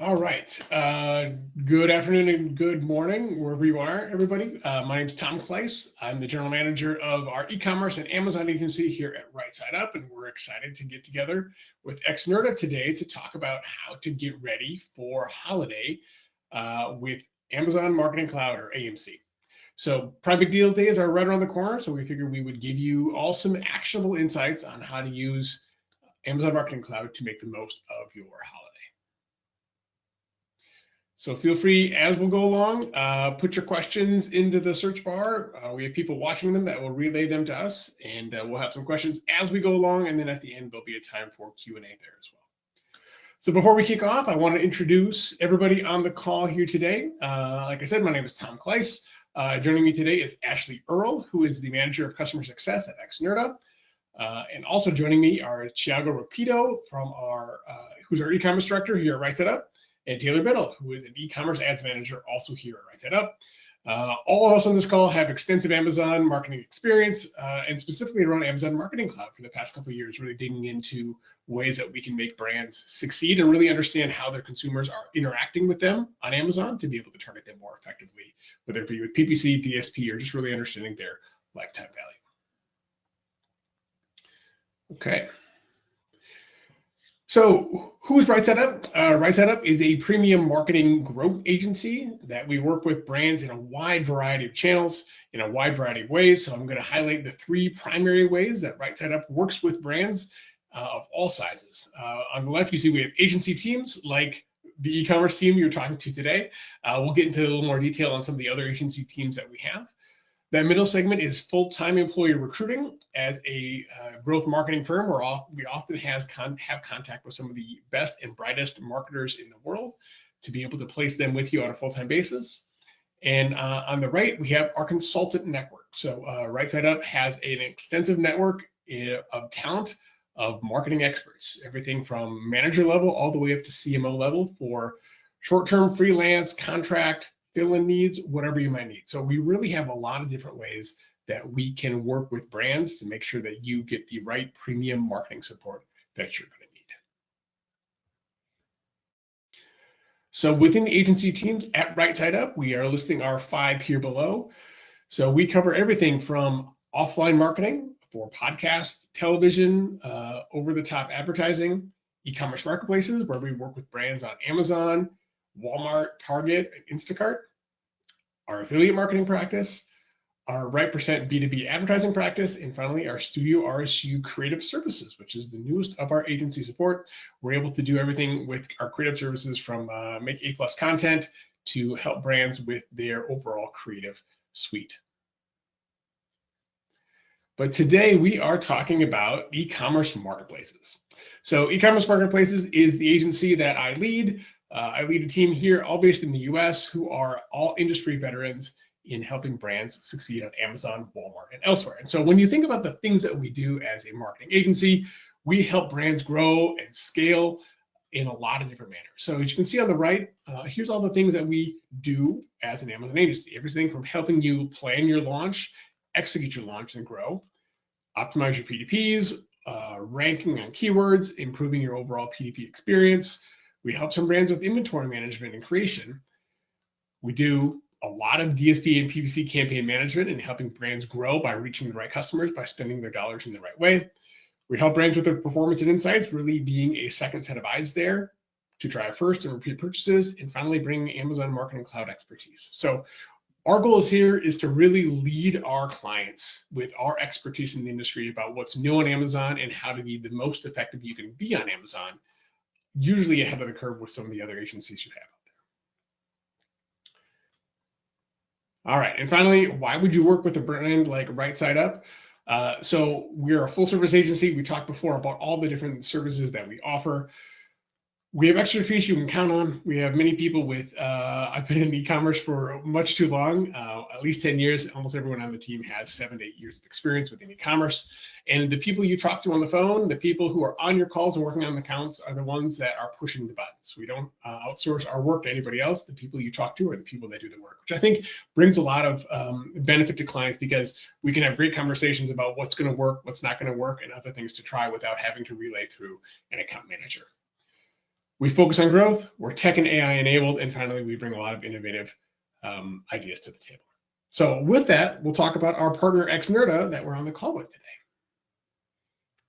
All right. Good afternoon and good morning, wherever you are, everybody. My name is Tom Kleiss. I'm the general manager of our e-commerce and Amazon agency here at Right Side Up, and we're excited to get together with Xnurta today to talk about how to get ready for holiday with Amazon Marketing Cloud, or AMC. So Prime Big Deal days are right around the corner, so we figured we would give you all some actionable insights on how to use Amazon Marketing Cloud to make the most of your holiday. So feel free, as we'll go along, put your questions into the search bar. We have people watching them that will relay them to us, and we'll have some questions as we go along, and then at the end, there'll be a time for Q&A there as well. So before we kick off, I want to introduce everybody on the call here today. Like I said, my name is Tom Kleiss. Joining me today is Ashley Earle, who is the Manager of Customer Success at Xnurta. And also joining me are Thiago Rapido, who's our e-commerce director here at Right Side Up, and Taylor Biddle, who is an e-commerce ads manager also here at Right Side Up. All of us on this call have extensive Amazon marketing experience, and specifically around Amazon Marketing Cloud for the past couple of years, really digging into ways that we can make brands succeed and really understand how their consumers are interacting with them on Amazon to be able to target them more effectively, whether it be with PPC, DSP, or just really understanding their lifetime value. Okay. So who's Right Side Up? Right Side Up is a premium marketing growth agency that we work with brands in a wide variety of channels, in a wide variety of ways. So I'm going to highlight the three primary ways that Right Side Up works with brands of all sizes. On the left, you see we have agency teams like the e-commerce team you're talking to today. We'll get into a little more detail on some of the other agency teams that we have. That middle segment is full-time employee recruiting. As a growth marketing firm, we often have contact with some of the best and brightest marketers in the world to be able to place them with you on a full-time basis. And on the right, we have our consultant network. So Right Side Up has an extensive network of talent of marketing experts, everything from manager level all the way up to CMO level for short-term freelance, contract, fill-in needs, whatever you might need. So we really have a lot of different ways that we can work with brands to make sure that you get the right premium marketing support that you're going to need. So within the agency teams at Right Side Up, we are listing our 5 here below. So we cover everything from offline marketing for podcasts, television, over-the-top advertising, e-commerce marketplaces where we work with brands on Amazon, Walmart, Target, and Instacart, our affiliate marketing practice, our Right Percent B2B advertising practice, and finally our Studio RSU creative services, which is the newest of our agency support. We're able to do everything with our creative services from make A+ content to help brands with their overall creative suite. But today we are talking about e-commerce marketplaces. So e-commerce marketplaces is the agency that I lead. I lead a team here, all based in the US, who are all industry veterans in helping brands succeed on Amazon, Walmart, and elsewhere. And so when you think about the things that we do as a marketing agency, we help brands grow and scale in a lot of different manners. So as you can see on the right, here's all the things that we do as an Amazon agency. Everything from helping you plan your launch, execute your launch and grow, optimize your PDPs, ranking on keywords, improving your overall PDP experience. We help some brands with inventory management and creation. We do a lot of DSP and PPC campaign management and helping brands grow by reaching the right customers by spending their dollars in the right way. We help brands with their performance and insights, really being a second set of eyes there to drive first and repeat purchases, and finally bring Amazon Marketing Cloud expertise. So our goal here is to really lead our clients with our expertise in the industry about what's new on Amazon and how to be the most effective you can be on Amazon, usually ahead of the curve with some of the other agencies you have out there. All right, and finally, why would you work with a brand like Right Side Up? So we're a full service agency. We talked before about all the different services that we offer. We have expertise you can count on. We have many people with, I've been in e-commerce for much too long, at least 10 years. Almost everyone on the team has 7 to 8 years of experience within e-commerce. And the people you talk to on the phone, the people who are on your calls and working on the accounts are the ones that are pushing the buttons. We don't outsource our work to anybody else. The people you talk to are the people that do the work, which I think brings a lot of benefit to clients because we can have great conversations about what's going to work, what's not going to work, and other things to try without having to relay through an account manager. We focus on growth, we're tech and AI enabled, and finally, we bring a lot of innovative ideas to the table. So with that, we'll talk about our partner Xnurta that we're on the call with today.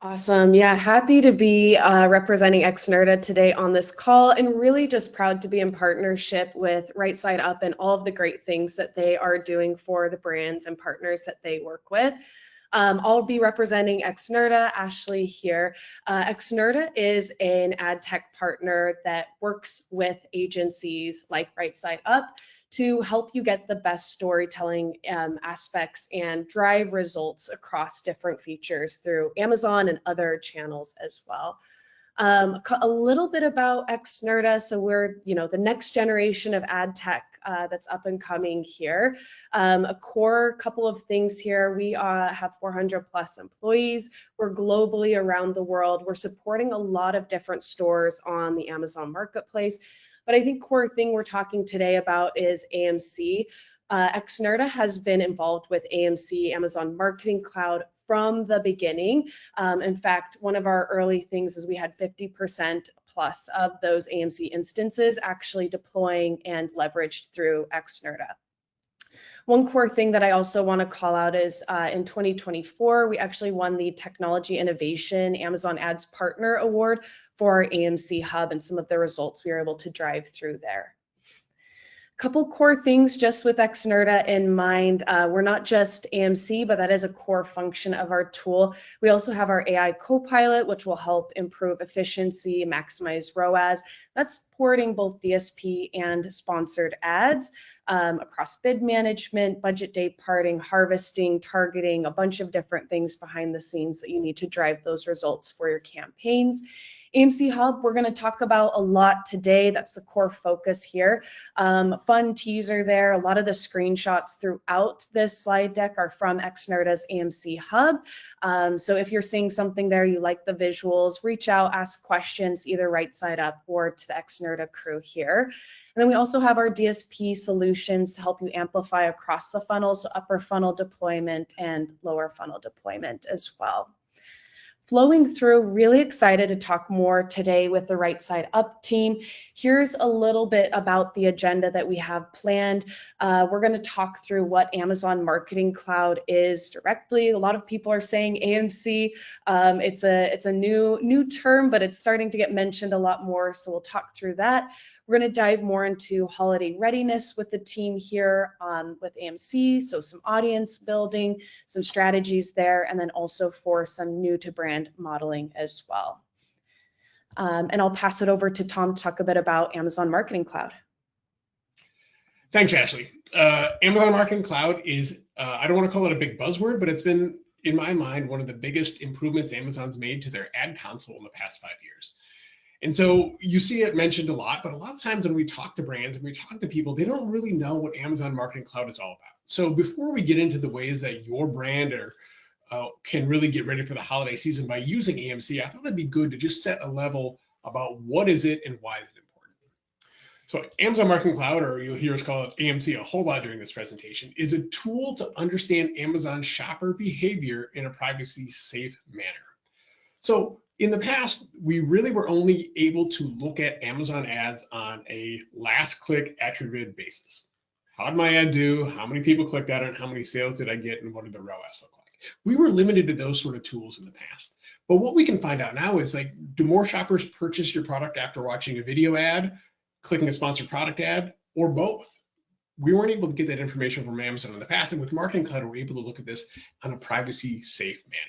Awesome. Yeah, happy to be representing Xnurta today on this call, and really just proud to be in partnership with Right Side Up and all of the great things that they are doing for the brands and partners that they work with. I'll be representing Xnurta, Ashley here. Xnurta is an ad tech partner that works with agencies like Right Side Up to help you get the best storytelling aspects and drive results across different features through Amazon and other channels as well. A little bit about Xnurta. So we're, the next generation of ad tech that's up and coming here. A core couple of things here. We have 400 plus employees. We're globally around the world. We're supporting a lot of different stores on the Amazon Marketplace. But I think core thing we're talking today about is AMC. Xnurta has been involved with AMC, Amazon Marketing Cloud, from the beginning. In fact, one of our early things is we had 50% plus of those AMC instances actually deploying and leveraged through Xnurta. One core thing that I also want to call out is in 2024, we actually won the Technology Innovation Amazon Ads Partner Award for our AMC Hub and some of the results we were able to drive through there. Couple core things just with Xnurta in mind. We're not just AMC, but that is a core function of our tool. We also have our AI Copilot, which will help improve efficiency, maximize ROAS. That's supporting both DSP and sponsored ads across bid management, budget day parting, harvesting, targeting, a bunch of different things behind the scenes that you need to drive those results for your campaigns. AMC Hub, we're going to talk about a lot today. That's the core focus here. Fun teaser there. A lot of the screenshots throughout this slide deck are from Xnurta's AMC Hub. So if you're seeing something there, you like the visuals, reach out, ask questions, either Right Side Up or to the Xnurta crew here. And then we also have our DSP solutions to help you amplify across the funnel, so upper funnel deployment and lower funnel deployment as well. Flowing through, really excited to talk more today with the Right Side Up team. Here's a little bit about the agenda that we have planned. We're going to talk through what Amazon Marketing Cloud is directly. A lot of people are saying AMC. It's a new term, but it's starting to get mentioned a lot more. So we'll talk through that. We're going to dive more into holiday readiness with the team here with AMC, so some audience building, some strategies there, and then also for some new to brand modeling as well. And I'll pass it over to Tom to talk a bit about Amazon Marketing Cloud. Thanks, Ashley. Amazon Marketing Cloud is, I don't want to call it a big buzzword, but it's been, in my mind, one of the biggest improvements Amazon's made to their ad console in the past 5 years. And so you see it mentioned a lot, but a lot of times when we talk to brands and we talk to people, they don't really know what Amazon Marketing Cloud is all about. So before we get into the ways that your brand can really get ready for the holiday season by using AMC, I thought it'd be good to just set a level about what is it and why is it important. So Amazon Marketing Cloud, or you'll hear us call it AMC a whole lot during this presentation, is a tool to understand Amazon shopper behavior in a privacy-safe manner. So in the past, we really were only able to look at Amazon ads on a last click attributed basis. How did my ad do? How many people clicked on it? How many sales did I get? And what did the ROAS look like? We were limited to those sort of tools in the past. But what we can find out now is, like, do more shoppers purchase your product after watching a video ad, clicking a sponsored product ad, or both? We weren't able to get that information from Amazon in the past. And with Marketing Cloud, we're able to look at this on a privacy safe manner.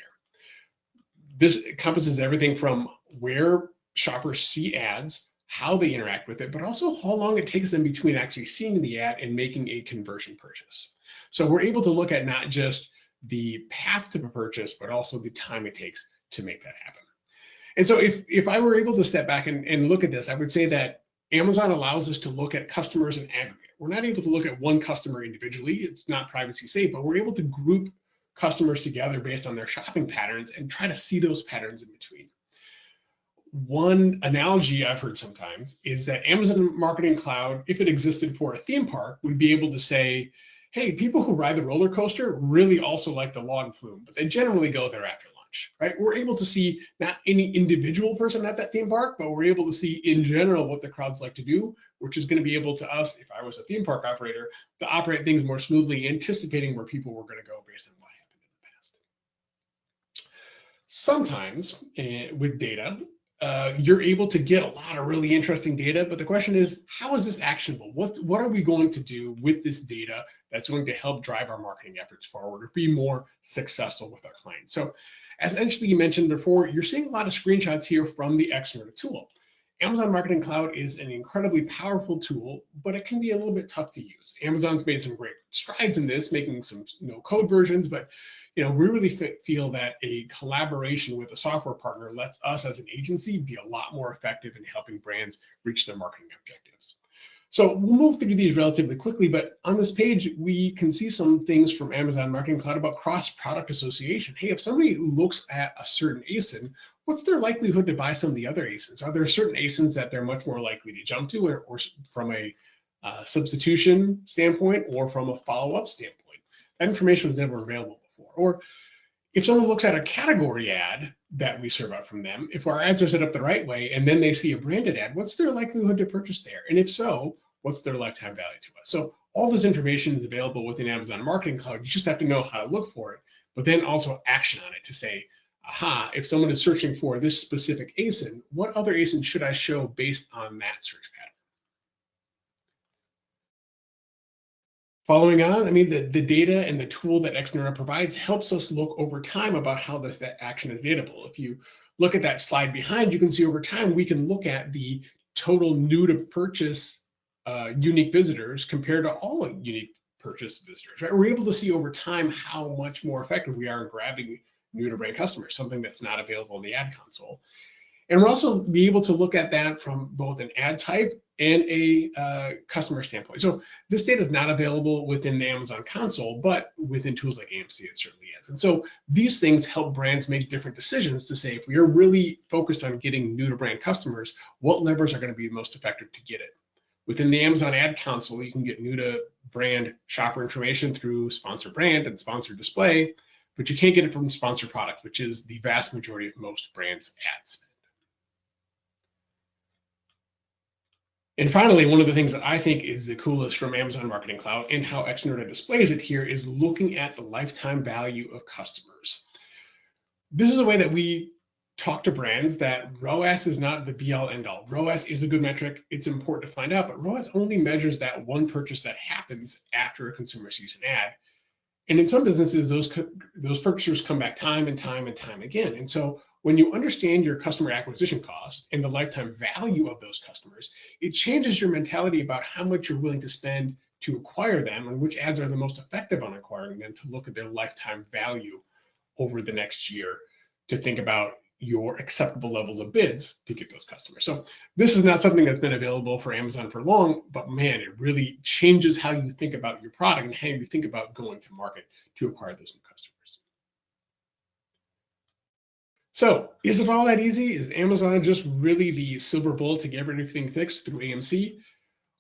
This encompasses everything from where shoppers see ads, how they interact with it, but also how long it takes them between actually seeing the ad and making a conversion purchase. So we're able to look at not just the path to a purchase, but also the time it takes to make that happen. And so if I were able to step back and look at this, I would say that Amazon allows us to look at customers in aggregate. We're not able to look at one customer individually. It's not privacy safe, but we're able to group customers together based on their shopping patterns and try to see those patterns in between. One analogy I've heard sometimes is that Amazon Marketing Cloud, if it existed for a theme park, would be able to say, hey, people who ride the roller coaster really also like the log flume, but they generally go there after lunch. much, right? We're able to see not any individual person at that theme park, but we're able to see in general what the crowds like to do, which is going to be able to us, if I was a theme park operator, to operate things more smoothly, anticipating where people were going to go based on what happened in the past. Sometimes with data, you're able to get a lot of really interesting data, but the question is, how is this actionable? What are we going to do with this data that's going to help drive our marketing efforts forward or be more successful with our clients? So as Ashley mentioned before, you're seeing a lot of screenshots here from the Xnurta tool. Amazon Marketing Cloud is an incredibly powerful tool, but it can be a little bit tough to use. Amazon's made some great strides in this, making some no-code versions, but we really feel that a collaboration with a software partner lets us as an agency be a lot more effective in helping brands reach their marketing objectives. So we'll move through these relatively quickly, but on this page, we can see some things from Amazon Marketing Cloud about cross-product association. Hey, if somebody looks at a certain ASIN, what's their likelihood to buy some of the other ASINs? Are there certain ASINs that they're much more likely to jump to, or from a substitution standpoint, or from a follow-up standpoint? That information was never available before. Or if someone looks at a category ad that we serve out from them, if our ads are set up the right way, and then they see a branded ad, what's their likelihood to purchase there? And if so, what's their lifetime value to us? So all this information is available within Amazon Marketing Cloud. You just have to know how to look for it, but then also action on it to say, aha, if someone is searching for this specific ASIN, what other ASIN should I show based on that search pattern? Following on, the data and the tool that Xnurta provides helps us look over time about how that action is datable. If you look at that slide behind, you can see over time, we can look at the total new to purchase unique visitors compared to all unique purchase visitors, right? We're able to see over time how much more effective we are in grabbing new to brand customers, something that's not available in the ad console. And we'll also be able to look at that from both an ad type and a customer standpoint. So this data is not available within the Amazon console, but within tools like AMC, it certainly is. And so these things help brands make different decisions to say, if we are really focused on getting new to brand customers, what levers are going to be most effective to get it? Within the Amazon ad console, you can get new to brand shopper information through sponsored brand and sponsored display, but you can't get it from sponsored product, which is the vast majority of most brands' ad spend. And finally, one of the things that I think is the coolest from Amazon Marketing Cloud and how Xnurta displays it here is looking at the lifetime value of customers. This is a way that we talk to brands that ROAS is not the be all end all. ROAS is a good metric. It's important to find out, but ROAS only measures that one purchase that happens after a consumer sees an ad. And in some businesses, those purchasers come back time and time and time again. And so when you understand your customer acquisition cost and the lifetime value of those customers, it changes your mentality about how much you're willing to spend to acquire them and which ads are the most effective on acquiring them, to look at their lifetime value over the next year, to think about your acceptable levels of bids to get those customers. So this is not something that's been available for Amazon for long, but man, it really changes how you think about your product and how you think about going to market to acquire those new customers. So is it all that easy? Is Amazon just really the silver bullet to get everything fixed through AMC?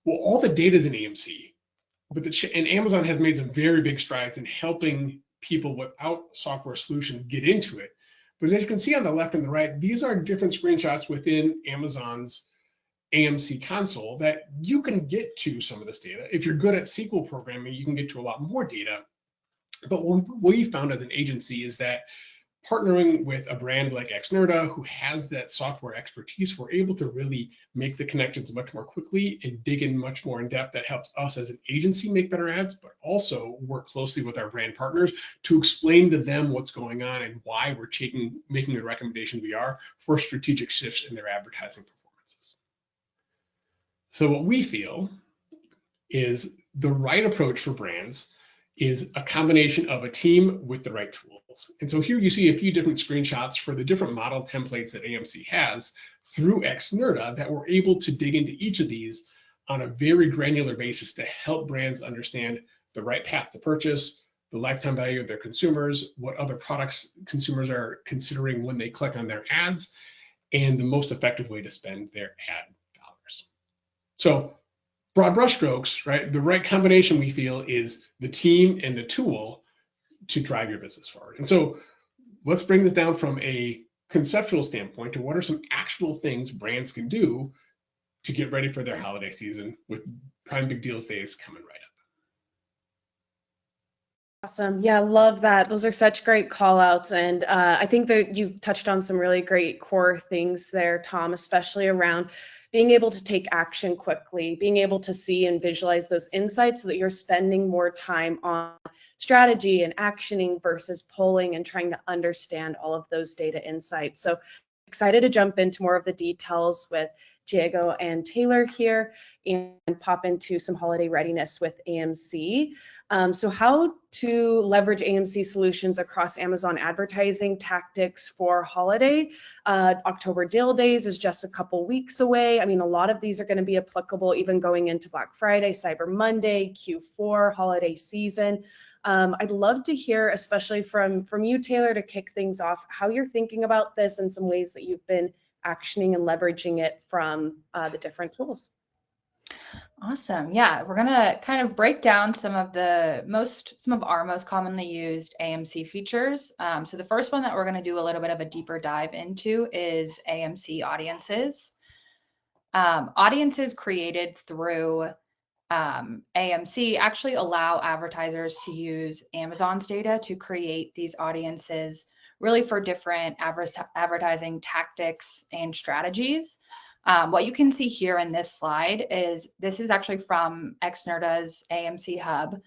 Well, all the data is in AMC, but and Amazon has made some very big strides in helping people without software solutions get into it. But as you can see on the left and the right, these are different screenshots within Amazon's AMC console that you can get to some of this data. If you're good at SQL programming, you can get to a lot more data. But what we found as an agency is that partnering with a brand like Xnurta, who has that software expertise, we're able to really make the connections much more quickly and dig in much more in depth. That helps us as an agency make better ads, but also work closely with our brand partners to explain to them what's going on and why we're making the recommendation we are for strategic shifts in their advertising performances. So what we feel is the right approach for brands is a combination of a team with the right tools. And so here you see a few different screenshots for the different model templates that AMC has through Xnurta that we're able to dig into each of these on a very granular basis to help brands understand the right path to purchase, the lifetime value of their consumers, what other products consumers are considering when they click on their ads, and the most effective way to spend their ad dollars. So broad brushstrokes, right? The right combination, we feel, is the team and the tool to drive your business forward. And so let's bring this down from a conceptual standpoint to what are some actual things brands can do to get ready for their holiday season with Prime Big Deals Days coming right up. Awesome. Yeah, love that. Those are such great call outs. And I think that you touched on some really great core things there, Tom, especially around being able to take action quickly, being able to see and visualize those insights so that you're spending more time on strategy and actioning versus polling and trying to understand all of those data insights. So excited to jump into more of the details with Diego and Taylor here and pop into some holiday readiness with AMC. So how to leverage AMC solutions across Amazon advertising tactics for holiday. October Deal Days is just a couple weeks away. I mean, a lot of these are going to be applicable even going into Black Friday, Cyber Monday, Q4, holiday season. I'd love to hear, especially from you, Taylor, to kick things off, how you're thinking about this and some ways that you've been actioning and leveraging it from the different tools. Awesome. Yeah, we're gonna kind of break down some of our most commonly used AMC features. So the first one that we're gonna do a little bit of a deeper dive into is AMC Audiences. Audiences created through AMC actually allow advertisers to use Amazon's data to create these audiences really for different advertising tactics and strategies. What you can see here in this slide is this is actually from Xnurta's AMC Hub.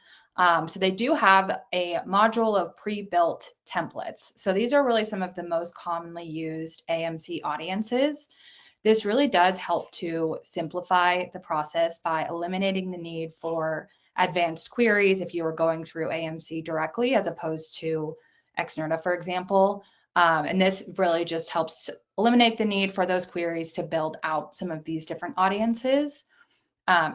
So they do have a module of pre-built templates. So these are really some of the most commonly used AMC audiences. This really does help to simplify the process by eliminating the need for advanced queries if you are going through AMC directly as opposed to Xnurta, for example. And this really just helps to eliminate the need for those queries to build out some of these different audiences.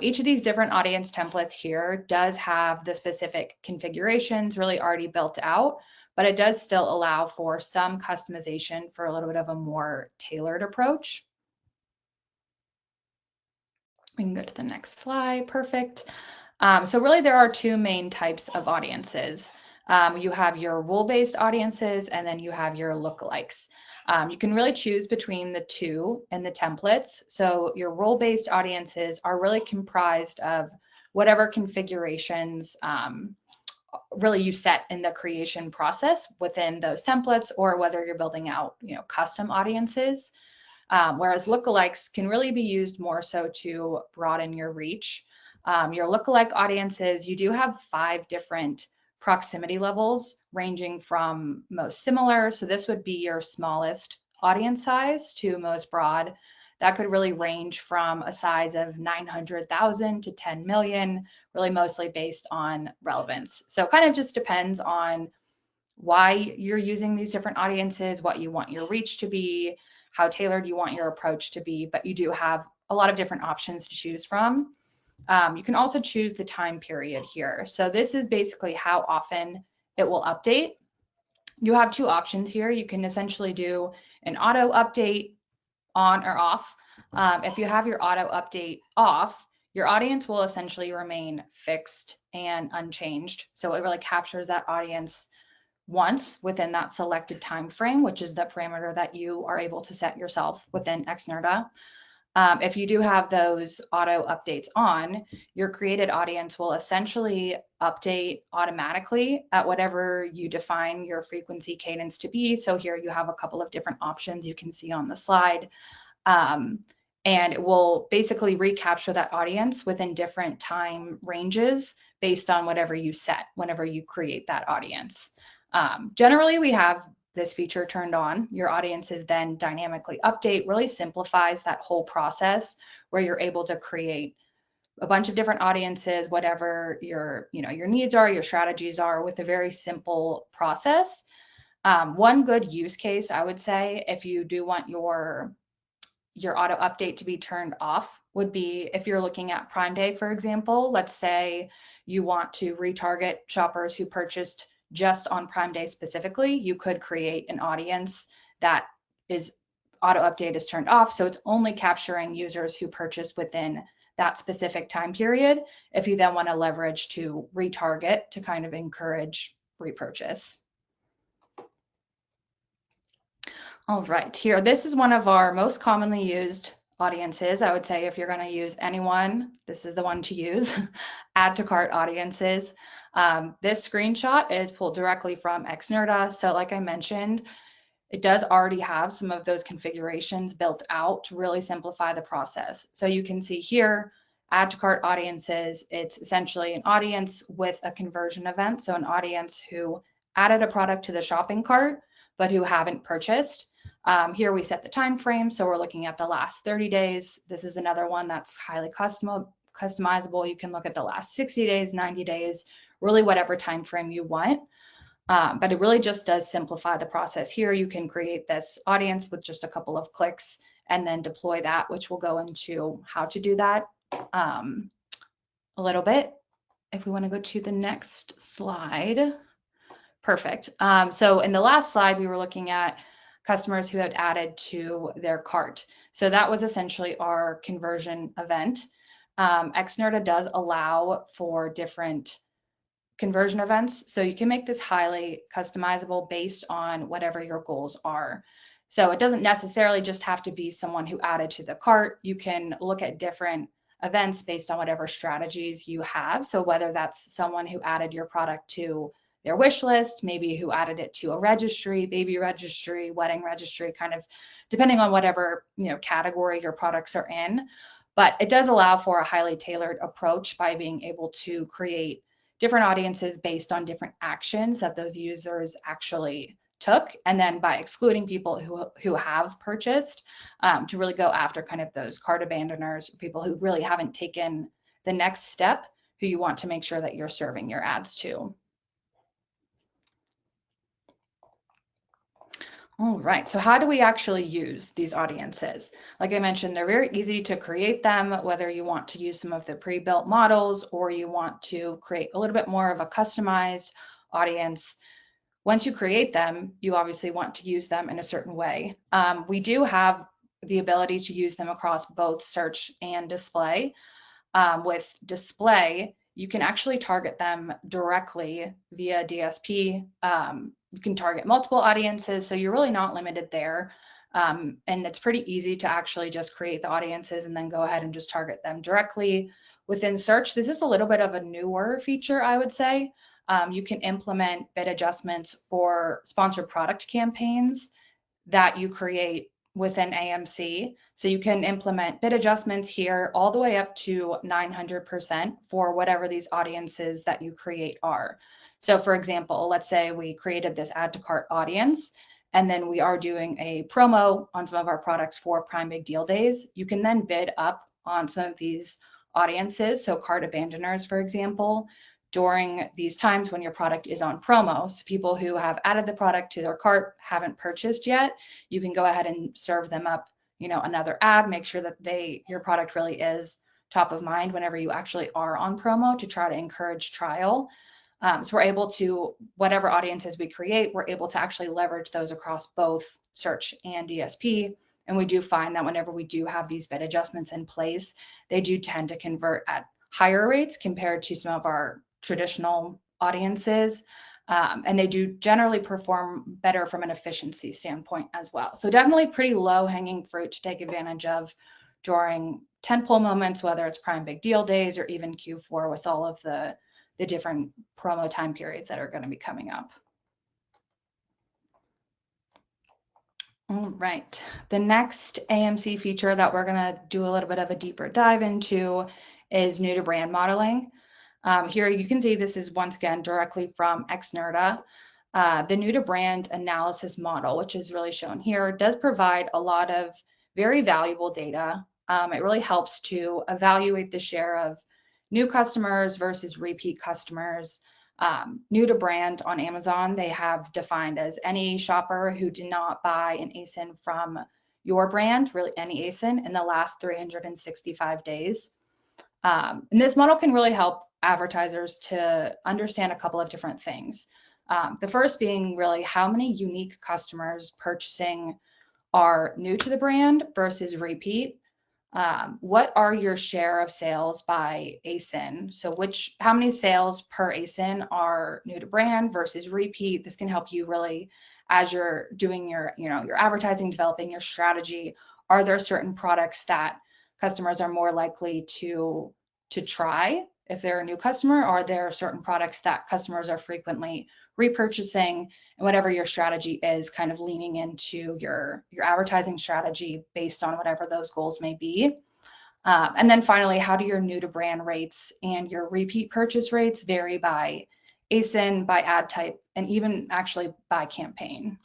Each of these different audience templates here does have the specific configurations really already built out, but it does still allow for some customization for a little bit of a more tailored approach. We can go to the next slide. Perfect. So really there are two main types of audiences. You have your rule-based audiences, and then you have your lookalikes. You can really choose between the two in the templates. So your role-based audiences are really comprised of whatever configurations really you set in the creation process within those templates, or whether you're building out, custom audiences. Whereas lookalikes can really be used more so to broaden your reach. Your lookalike audiences, you do have 5 different proximity levels ranging from most similar. So this would be your smallest audience size to most broad. That could really range from a size of 900,000 to 10 million, really mostly based on relevance. So it kind of just depends on why you're using these different audiences, what you want your reach to be, how tailored you want your approach to be, but you do have a lot of different options to choose from. You can also choose the time period here. So this is basically how often it will update. You have 2 options here. You can essentially do an auto update on or off. If you have your auto update off, your audience will essentially remain fixed and unchanged. So it really captures that audience once within that selected time frame, which is the parameter that you are able to set yourself within Xnurta. If you do have those auto updates on, your created audience will essentially update automatically at whatever you define your frequency cadence to be. So here you have a couple of different options you can see on the slide. And it will basically recapture that audience within different time ranges based on whatever you set whenever you create that audience. Generally, we have this feature turned on. Your audiences then dynamically update, really simplifies that whole process where you're able to create a bunch of different audiences, whatever your needs are, your strategies are, with a very simple process. One good use case, I would say, if you do want your auto update to be turned off, would be if you're looking at Prime Day, for example. Let's say you want to retarget shoppers who purchased just on Prime Day specifically. You could create an audience that is auto update is turned off. So it's only capturing users who purchased within that specific time period. If you then want to leverage to retarget to kind of encourage repurchase. All right, here, this is one of our most commonly used audiences. I would say if you're going to use anyone, this is the one to use, add to cart audiences. This screenshot is pulled directly from Xnurta. So like I mentioned, it does already have some of those configurations built out to really simplify the process. So you can see here, add to cart audiences, it's essentially an audience with a conversion event. So an audience who added a product to the shopping cart, but who haven't purchased. Here we set the time frame. So we're looking at the last 30 days. This is another one that's highly customizable. You can look at the last 60 days, 90 days, really whatever time frame you want. But it really just does simplify the process. Here you can create this audience with just a couple of clicks and then deploy that, which we'll go into how to do that a little bit. If we want to go to the next slide. Perfect. So in the last slide, we were looking at customers who had added to their cart. So that was essentially our conversion event. Xnurta does allow for different conversion events. So you can make this highly customizable based on whatever your goals are. So it doesn't necessarily just have to be someone who added to the cart. You can look at different events based on whatever strategies you have. So whether that's someone who added your product to their wish list, maybe who added it to a registry, baby registry, wedding registry, kind of depending on whatever category your products are in. But it does allow for a highly tailored approach by being able to create different audiences based on different actions that those users actually took, and then by excluding people who have purchased, to really go after kind of those cart abandoners, people who really haven't taken the next step, who you want to make sure that you're serving your ads to. All right, so how do we actually use these audiences? Like I mentioned, they're very easy to create them, whether you want to use some of the pre-built models or you want to create a little bit more of a customized audience. Once you create them, you obviously want to use them in a certain way. We do have the ability to use them across both search and display. With display, you can actually target them directly via DSP. You can target multiple audiences, so you're really not limited there. And it's pretty easy to actually just create the audiences and then go ahead and just target them directly. Within search, this is a little bit of a newer feature, I would say. You can implement bid adjustments for sponsored product campaigns that you create within AMC. So you can implement bid adjustments here all the way up to 900% for whatever these audiences that you create are. So for example, let's say we created this add to cart audience, and then we are doing a promo on some of our products for Prime Big Deal Days. You can then bid up on some of these audiences, so cart abandoners, for example, during these times when your product is on promo. So people who have added the product to their cart, haven't purchased yet, you can go ahead and serve them up, another ad, make sure that your product really is top of mind whenever you actually are on promo to try to encourage trial. So we're able to, whatever audiences we create, we're able to actually leverage those across both search and DSP. And we do find that whenever we do have these bid adjustments in place, they do tend to convert at higher rates compared to some of our traditional audiences. And they do generally perform better from an efficiency standpoint as well. So definitely pretty low hanging fruit to take advantage of during tentpole moments, whether it's Prime Big Deal Days or even Q4 with all of the different promo time periods that are going to be coming up. All right, the next AMC feature that we're going to do a little bit of a deeper dive into is new to brand modeling. Here you can see this is once again directly from Xnurta. The new to brand analysis model, which is really shown here, does provide a lot of very valuable data. It really helps to evaluate the share of new customers versus repeat customers. New to brand on Amazon, they have defined as any shopper who did not buy an ASIN from your brand, really any ASIN, in the last 365 days. And this model can really help advertisers to understand a couple of different things. The first being really how many unique customers purchasing are new to the brand versus repeat. What are your share of sales by ASIN? So how many sales per ASIN are new to brand versus repeat? This can help you really as you're doing your, your advertising, developing your strategy. Are there certain products that customers are more likely to try if they're a new customer, or are there certain products that customers are frequently repurchasing? And whatever your strategy is, kind of leaning into your advertising strategy based on whatever those goals may be. And then finally, how do your new to brand rates and your repeat purchase rates vary by ASIN, by ad type, and even actually by campaign?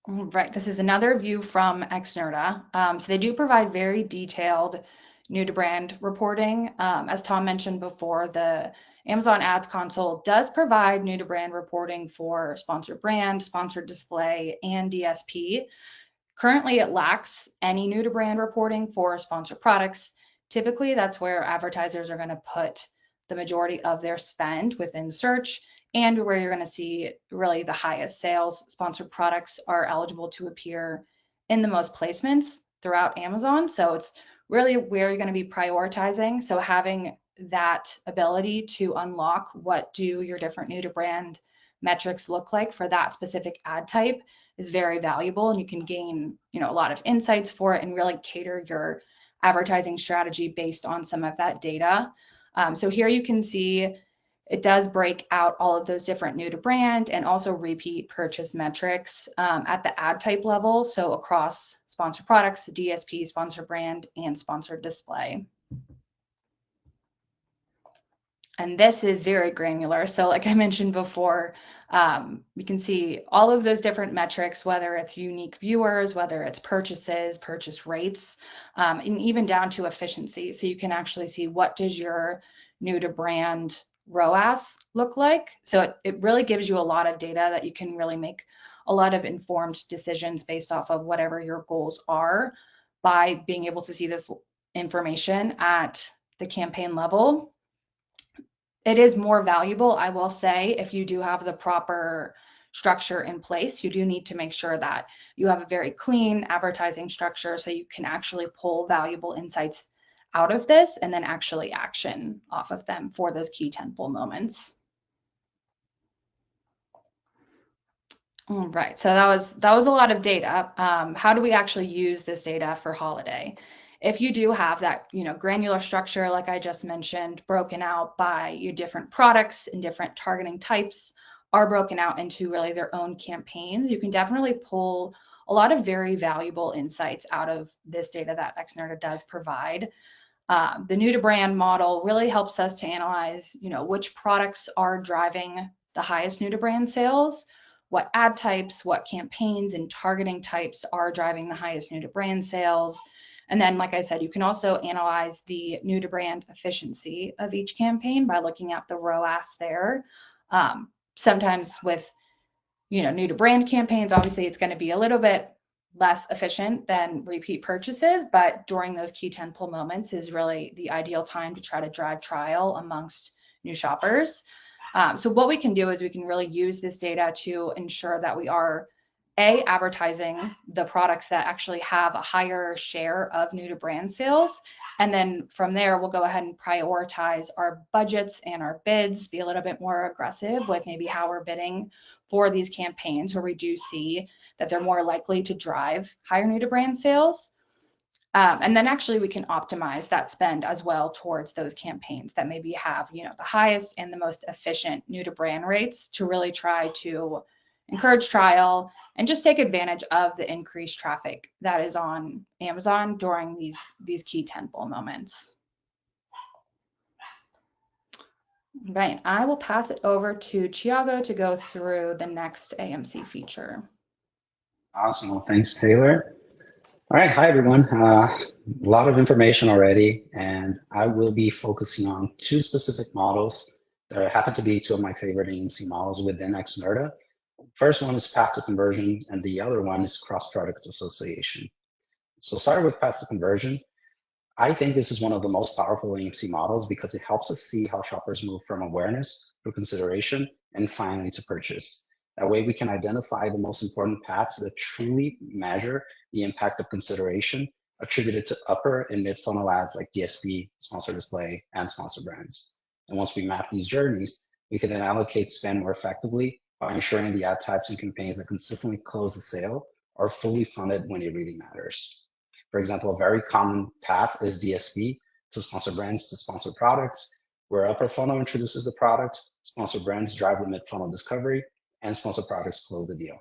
Right, this is another view from Xnurta. So they do provide very detailed new to brand reporting. As Tom mentioned before, the Amazon Ads Console does provide new to brand reporting for sponsored brand, sponsored display, and DSP. Currently, it lacks any new to brand reporting for sponsored products. Typically, that's where advertisers are going to put the majority of their spend within search, and where you're going to see really the highest sales. Sponsored products are eligible to appear in the most placements throughout Amazon. So it's really where you're going to be prioritizing. So having that ability to unlock what do your different new to brand metrics look like for that specific ad type is very valuable, and you can gain, a lot of insights for it and really cater your advertising strategy based on some of that data. So here you can see it does break out all of those different new to brand and also repeat purchase metrics at the ad type level. So across sponsored products, DSP, sponsored brand, and sponsored display. And this is very granular. So like I mentioned before, you can see all of those different metrics, whether it's unique viewers, whether it's purchases, purchase rates, and even down to efficiency. So you can actually see what does your new to brand ROAS look like. So it really gives you a lot of data that you can really make a lot of informed decisions based off of whatever your goals are by being able to see this information at the campaign level. It is more valuable, I will say, if you do have the proper structure in place. You do need to make sure that you have a very clean advertising structure so you can actually pull valuable insights out of this and then actually action off of them for those key tentpole moments. All right, so that was a lot of data. How do we actually use this data for holiday? If you do have that, granular structure, like I just mentioned, broken out by your different products and different targeting types are broken out into really their own campaigns, you can definitely pull a lot of very valuable insights out of this data that Xnurta does provide. The new to brand model really helps us to analyze, which products are driving the highest new to brand sales, what ad types, what campaigns and targeting types are driving the highest new to brand sales. And then, like I said, you can also analyze the new to brand efficiency of each campaign by looking at the ROAS there. Sometimes with, new to brand campaigns, obviously it's going to be a little bit less efficient than repeat purchases, but during those key tentpole moments is really the ideal time to try to drive trial amongst new shoppers. So what we can do is we can really use this data to ensure that we are advertising the products that actually have a higher share of new to brand sales. And then from there, we'll go ahead and prioritize our budgets and our bids, be a little bit more aggressive with maybe how we're bidding for these campaigns where we do see that they're more likely to drive higher new to brand sales. And then actually we can optimize that spend as well towards those campaigns that maybe have, the highest and the most efficient new to brand rates to really try to encourage trial and just take advantage of the increased traffic that is on Amazon during these key tentpole moments. Right, I will pass it over to Thiago to go through the next AMC feature. Awesome, well, thanks, Taylor. All right, hi everyone. A lot of information already, and I will be focusing on two specific models that happen to be two of my favorite AMC models within Xnurta. First one is path to conversion, and the other one is cross-product association. So starting with path to conversion, I think this is one of the most powerful AMC models because it helps us see how shoppers move from awareness through consideration and finally to purchase. That way we can identify the most important paths that truly measure the impact of consideration attributed to upper and mid-funnel ads like DSP, sponsored display, and sponsored brands. And once we map these journeys, we can then allocate spend more effectively by ensuring the ad types and campaigns that consistently close the sale are fully funded when it really matters. For example, a very common path is DSP, to sponsor brands to sponsor products, where upper funnel introduces the product, sponsor brands drive the mid-funnel discovery, and sponsor products close the deal.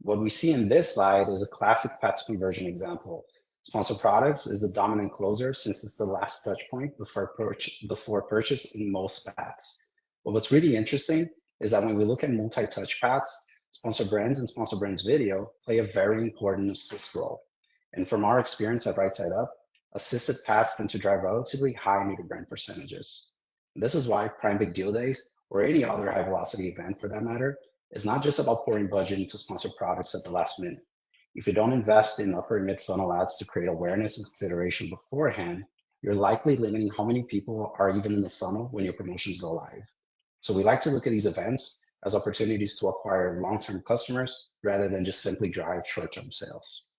What we see in this slide is a classic path to conversion example. Sponsor products is the dominant closer since it's the last touch point before purchase in most paths. But what's really interesting is that when we look at multi-touch paths, sponsor brands and sponsor brands video play a very important assist role. And from our experience at Right Side Up, assisted paths tend to drive relatively high new to brand percentages. And this is why Prime Big Deal Days, or any other high velocity event for that matter, is not just about pouring budget into sponsored products at the last minute. If you don't invest in upper and mid funnel ads to create awareness and consideration beforehand, you're likely limiting how many people are even in the funnel when your promotions go live. So we like to look at these events as opportunities to acquire long-term customers rather than just simply drive short-term sales.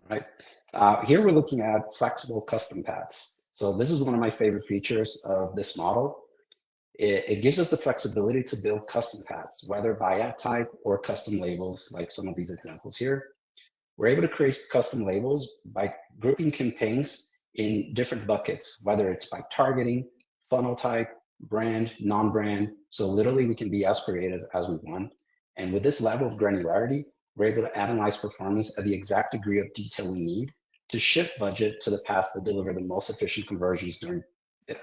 Right. Here we're looking at flexible custom paths. So this is one of my favorite features of this model. It gives us the flexibility to build custom paths, whether by ad type or custom labels, like some of these examples here. We're able to create custom labels by grouping campaigns in different buckets, whether it's by targeting, funnel type, brand, non-brand. So literally we can be as creative as we want. And with this level of granularity, we're able to analyze performance at the exact degree of detail we need to shift budget to the paths that deliver the most efficient conversions during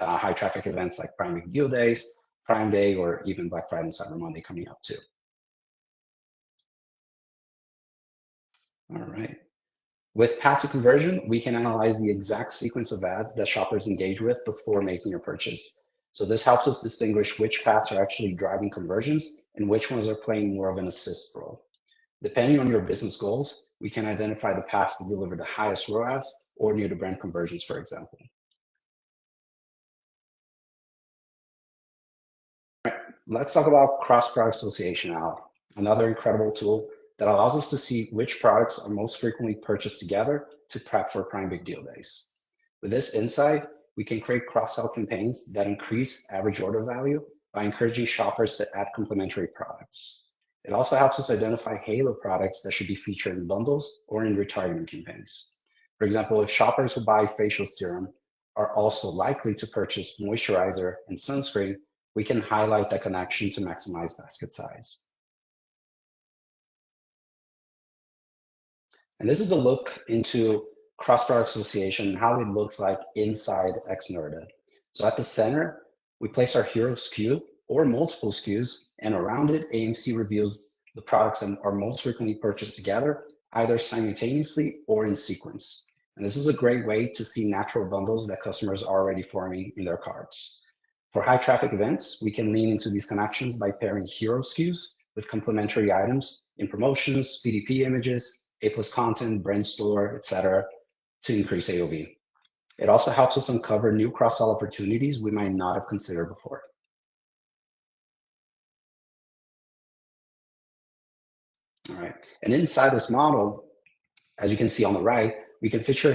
high traffic events like Prime Big Deal Days, Prime Day, or even Black Friday and Cyber Monday coming up too. All right. With path to conversion, we can analyze the exact sequence of ads that shoppers engage with before making a purchase. So this helps us distinguish which paths are actually driving conversions and which ones are playing more of an assist role. Depending on your business goals, we can identify the paths to deliver the highest ROAS or new to brand conversions, for example. Let's talk about cross-product association now, another incredible tool that allows us to see which products are most frequently purchased together to prep for Prime Big Deal Days. With this insight, we can create cross-sell campaigns that increase average order value by encouraging shoppers to add complementary products. It also helps us identify halo products that should be featured in bundles or in retargeting campaigns. For example, if shoppers who buy facial serum are also likely to purchase moisturizer and sunscreen, we can highlight that connection to maximize basket size. And this is a look into cross-product association and how it looks like inside Xnurta. So at the center, we place our hero SKU or multiple SKUs, and around it, AMC reveals the products that are most frequently purchased together, either simultaneously or in sequence. And this is a great way to see natural bundles that customers are already forming in their carts. For high traffic events, we can lean into these connections by pairing hero SKUs with complementary items in promotions, PDP images, A+ content, brand store, etc., to increase AOV. It also helps us uncover new cross-sell opportunities we might not have considered before. All right, and inside this model, as you can see on the right, we can feature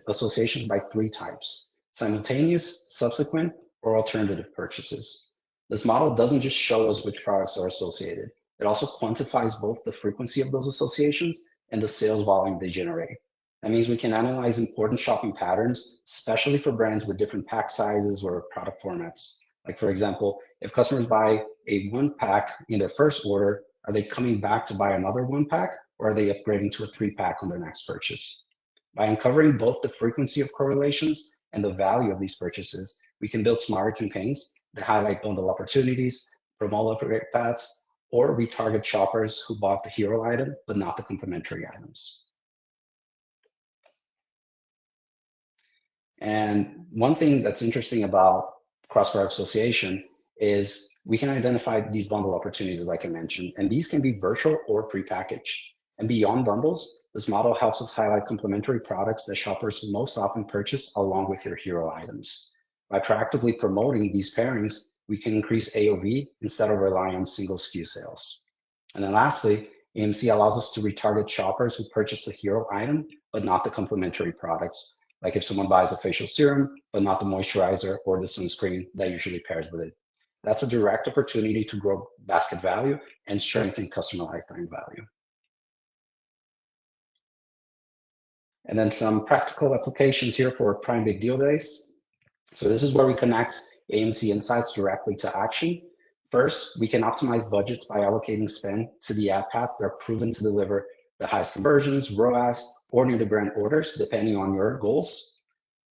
associations by 3 types: simultaneous, subsequent, or alternative purchases. This model doesn't just show us which products are associated. It also quantifies both the frequency of those associations and the sales volume they generate. That means we can analyze important shopping patterns, especially for brands with different pack sizes or product formats. Like for example, if customers buy a 1-pack in their first order, are they coming back to buy another 1-pack, or are they upgrading to a 3-pack on their next purchase? By uncovering both the frequency of correlations and the value of these purchases, we can build smarter campaigns that highlight bundle opportunities, promote upgrade paths, or retarget shoppers who bought the hero item but not the complementary items. And one thing that's interesting about cross-product association is we can identify these bundle opportunities, like I mentioned, and these can be virtual or prepackaged. And beyond bundles, this model helps us highlight complementary products that shoppers most often purchase along with your hero items. By proactively promoting these pairings, we can increase AOV instead of relying on single SKU sales. And then lastly, AMC allows us to retarget shoppers who purchase the hero item, but not the complementary products, Like if someone buys a facial serum, but not the moisturizer or the sunscreen that usually pairs with it. That's a direct opportunity to grow basket value and strengthen customer lifetime value. And then some practical applications here for Prime Big Deal Days. So this is where we connect AMC insights directly to action. First, we can optimize budgets by allocating spend to the ad paths that are proven to deliver the highest conversions, ROAS, or new to brand orders, depending on your goals.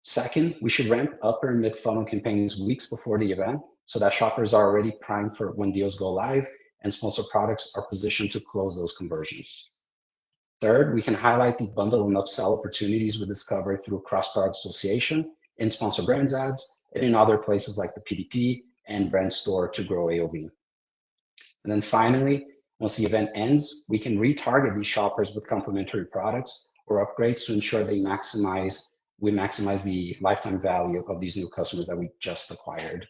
Second, we should ramp upper and mid funnel campaigns weeks before the event so that shoppers are already primed for when deals go live and sponsored products are positioned to close those conversions. Third, we can highlight the bundle and upsell opportunities we discover through cross-product association in sponsor brands ads and in other places like the PDP and brand store to grow AOV. And then finally, once the event ends, we can retarget these shoppers with complementary products or upgrades to ensure we maximize the lifetime value of these new customers that we just acquired.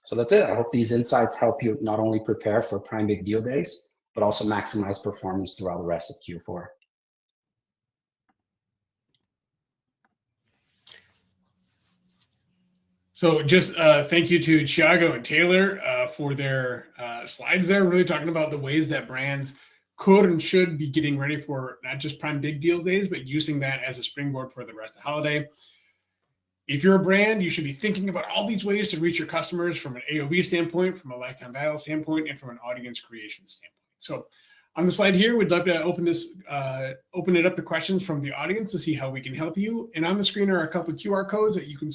So that's it. I hope these insights help you not only prepare for Prime Big Deal Days, but also maximize performance throughout the rest of Q4. So just thank you to Thiago and Taylor for their slides there, really talking about the ways that brands could and should be getting ready for not just Prime Big Deal Days, but using that as a springboard for the rest of the holiday. If you're a brand, you should be thinking about all these ways to reach your customers from an AOV standpoint, from a lifetime value standpoint, and from an audience creation standpoint. So on the slide here, we'd love to open it up to questions from the audience to see how we can help you. And on the screen are a couple of QR codes that you can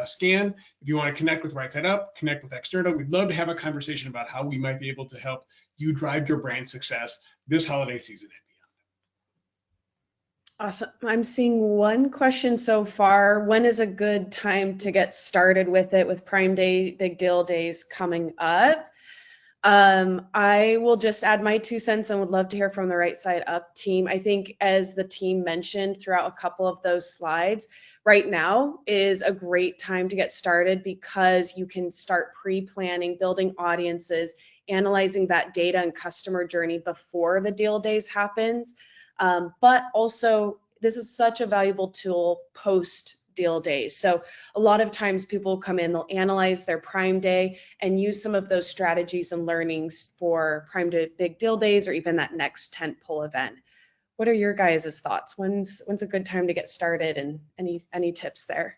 scan if you want to connect with Right Side Up, connect with Xnurta. We'd love to have a conversation about how we might be able to help you drive your brand success this holiday season and beyond. Awesome. I'm seeing one question so far. When is a good time to get started with it with Prime Day, Big Deal Days coming up? I will just add my 2 cents and would love to hear from the Right Side Up team. I think as the team mentioned throughout a couple of those slides, right now is a great time to get started because you can start pre-planning, building audiences, analyzing that data and customer journey before the deal days happens. But also, this is such a valuable tool post deal days. So a lot of times people come in, they'll analyze their Prime Day and use some of those strategies and learnings for Prime Day Big Deal Days or even that next tentpole event. What are your guys' thoughts? When's a good time to get started, and any tips there?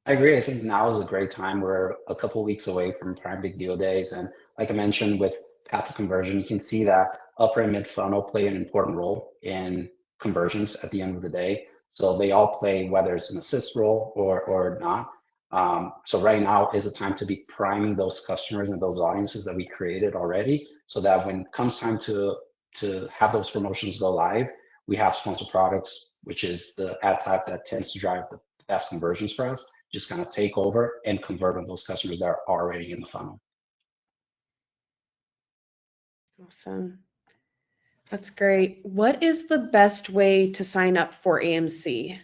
I agree. I think now is a great time. We're a couple of weeks away from Prime Big Deal Days. And like I mentioned, with path to conversion, you can see that upper and mid funnel play an important role in conversions at the end of the day. So they all play, whether it's an assist role or not. So right now is the time to be priming those customers and those audiences that we created already, so that when it comes time to have those promotions go live, we have sponsor products, which is the ad type that tends to drive the best conversions for us, just kind of take over and convert on those customers that are already in the funnel. Awesome. That's great. What is the best way to sign up for AMC?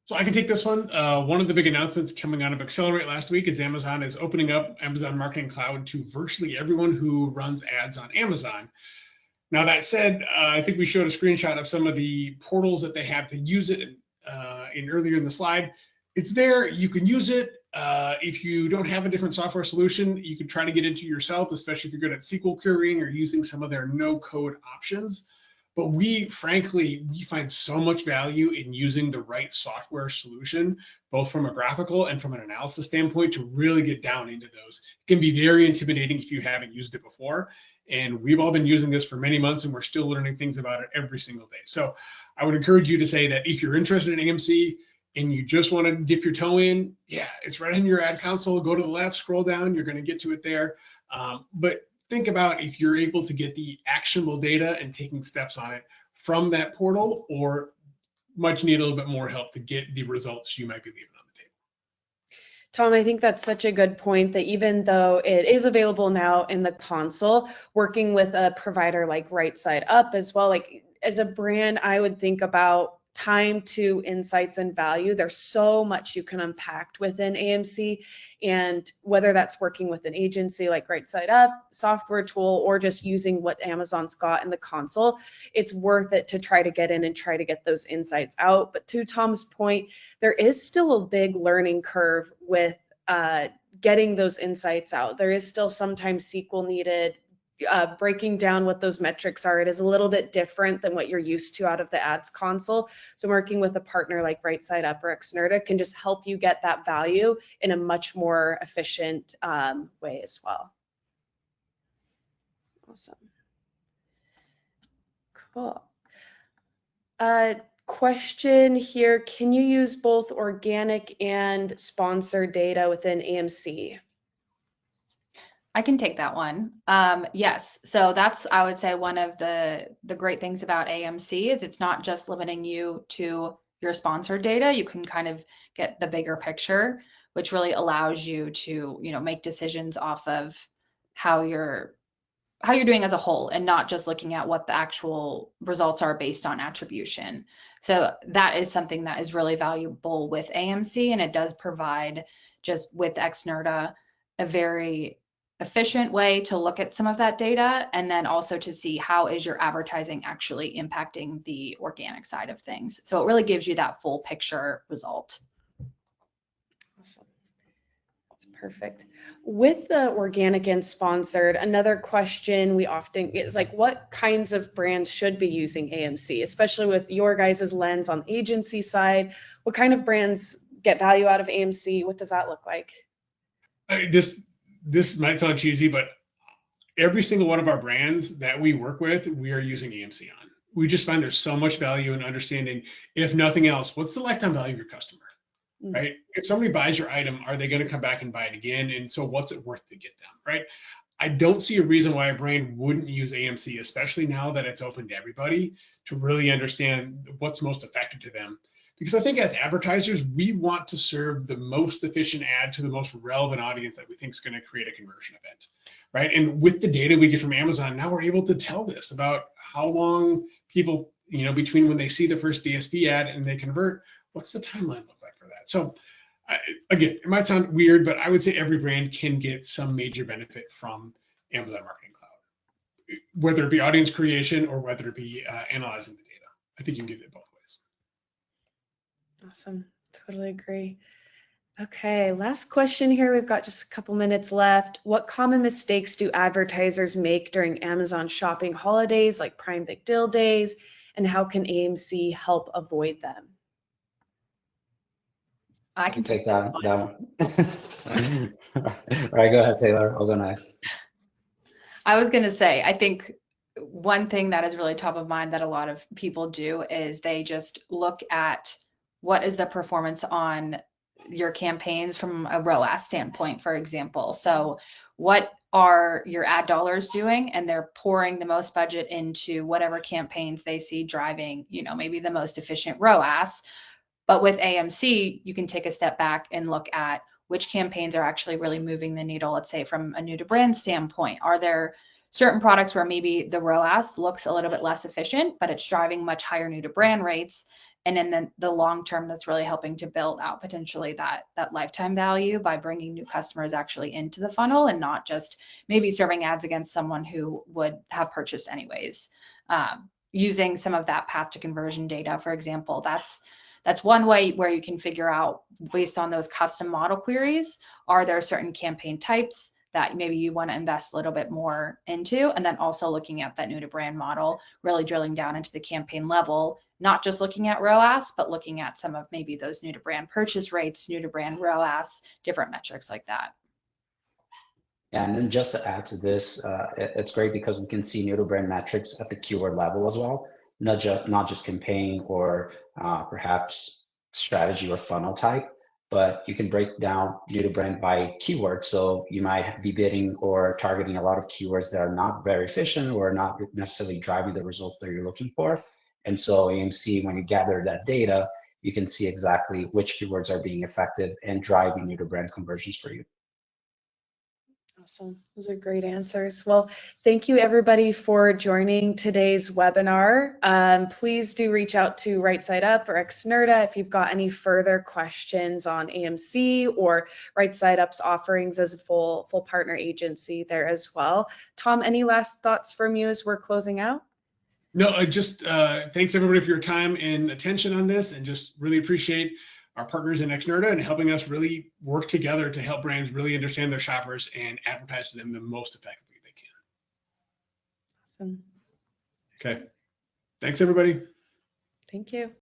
So I can take this one. One of the big announcements coming out of Accelerate last week is Amazon is opening up Amazon Marketing Cloud to virtually everyone who runs ads on Amazon. Now that said, I think we showed a screenshot of some of the portals that they have to use it in earlier in the slide. It's there, you can use it. If you don't have a different software solution, you can try to get into yourself, especially if you're good at SQL querying or using some of their no-code options. But we find so much value in using the right software solution, both from a graphical and from an analysis standpoint, to really get down into those. It can be very intimidating if you haven't used it before. And we've all been using this for many months, and we're still learning things about it every single day. So I would encourage you to say that if you're interested in AMC and you just want to dip your toe in, yeah, it's right in your ad console. Go to the left, scroll down, you're going to get to it there. But think about if you're able to get the actionable data and taking steps on it from that portal, or might you need a little bit more help to get the results you might be leaving on the table. Tom, I think that's such a good point, that even though it is available now in the console, working with a provider like Right Side Up as well, like as a brand, I would think about time to insights and value. There's so much you can unpack within AMC, and whether that's working with an agency like Right Side Up, software tool, or just using what Amazon's got in the console, it's worth it to try to get in and try to get those insights out. But to Tom's point, there is still a big learning curve with getting those insights out. There is still sometimes SQL needed, breaking down what those metrics are. It is a little bit different than what you're used to out of the ads console. So working with a partner like Right Side Up or Xnurta can just help you get that value in a much more efficient way as well. Awesome. Cool. Question here, can you use both organic and sponsored data within AMC? I can take that one. Yes, so that's, I would say, one of the great things about AMC is it's not just limiting you to your sponsored data. You can kind of get the bigger picture, which really allows you to, make decisions off of how you're doing as a whole, and not just looking at what the actual results are based on attribution. So that is something that is really valuable with AMC, and it does provide, just with Xnurta, a very efficient way to look at some of that data, and then also to see how is your advertising actually impacting the organic side of things. So it really gives you that full picture result. Awesome. That's perfect. With the organic and sponsored, another question we often get is like, what kinds of brands should be using AMC, especially with your guys' lens on the agency side? What kind of brands get value out of AMC? What does that look like? This might sound cheesy, but every single one of our brands that we work with, we are using AMC on. We just find there's so much value in understanding, if nothing else, what's the lifetime value of your customer, right? If somebody buys your item, are they going to come back and buy it again? And so what's it worth to get them, right? I don't see a reason why a brand wouldn't use AMC, especially now that it's open to everybody, to really understand what's most effective to them. Because I think as advertisers, we want to serve the most efficient ad to the most relevant audience that we think is going to create a conversion event, right? And with the data we get from Amazon, now we're able to tell this about how long people, between when they see the first DSP ad and they convert, what's the timeline look like for that? So again, it might sound weird, but I would say every brand can get some major benefit from Amazon Marketing Cloud, whether it be audience creation or whether it be analyzing the data. I think you can get it both ways. Awesome. Totally agree. Okay, last question here. We've got just a couple minutes left. What common mistakes do advertisers make during Amazon shopping holidays like Prime Big Deal Days, and how can AMC help avoid them? I can take that one. All right, go ahead, Taylor. I'll go next. I was going to say, I think one thing that is really top of mind that a lot of people do is they just look at what is the performance on your campaigns from a ROAS standpoint, for example. So what are your ad dollars doing? And they're pouring the most budget into whatever campaigns they see driving, maybe the most efficient ROAS. But with AMC, you can take a step back and look at which campaigns are actually really moving the needle, let's say from a new to brand standpoint. Are there certain products where maybe the ROAS looks a little bit less efficient, but it's driving much higher new to brand rates? And in the long term, that's really helping to build out potentially that lifetime value by bringing new customers actually into the funnel, and not just maybe serving ads against someone who would have purchased anyways. Using some of that path to conversion data, for example, that's one way where you can figure out, based on those custom model queries, are there certain campaign types that maybe you want to invest a little bit more into? And then also looking at that new to brand model, really drilling down into the campaign level, not just looking at ROAS, but looking at some of maybe those new to brand purchase rates, new to brand ROAS, different metrics like that. Yeah, and then just to add to this, it's great because we can see new to brand metrics at the keyword level as well, not just campaign or perhaps strategy or funnel type, but you can break down new to brand by keyword. So you might be bidding or targeting a lot of keywords that are not very efficient or not necessarily driving the results that you're looking for. And so AMC, when you gather that data, you can see exactly which keywords are being effective and driving new to brand conversions for you. Awesome. Those are great answers. Well, thank you everybody for joining today's webinar. Please do reach out to Right Side Up or Xnurta if you've got any further questions on AMC or Right Side Up's offerings as a full partner agency there as well. Tom, any last thoughts from you as we're closing out? No, just thanks everybody for your time and attention on this, and just really appreciate our partners in Xnurta and helping us really work together to help brands really understand their shoppers and advertise to them the most effectively they can. Awesome. Okay. Thanks, everybody. Thank you.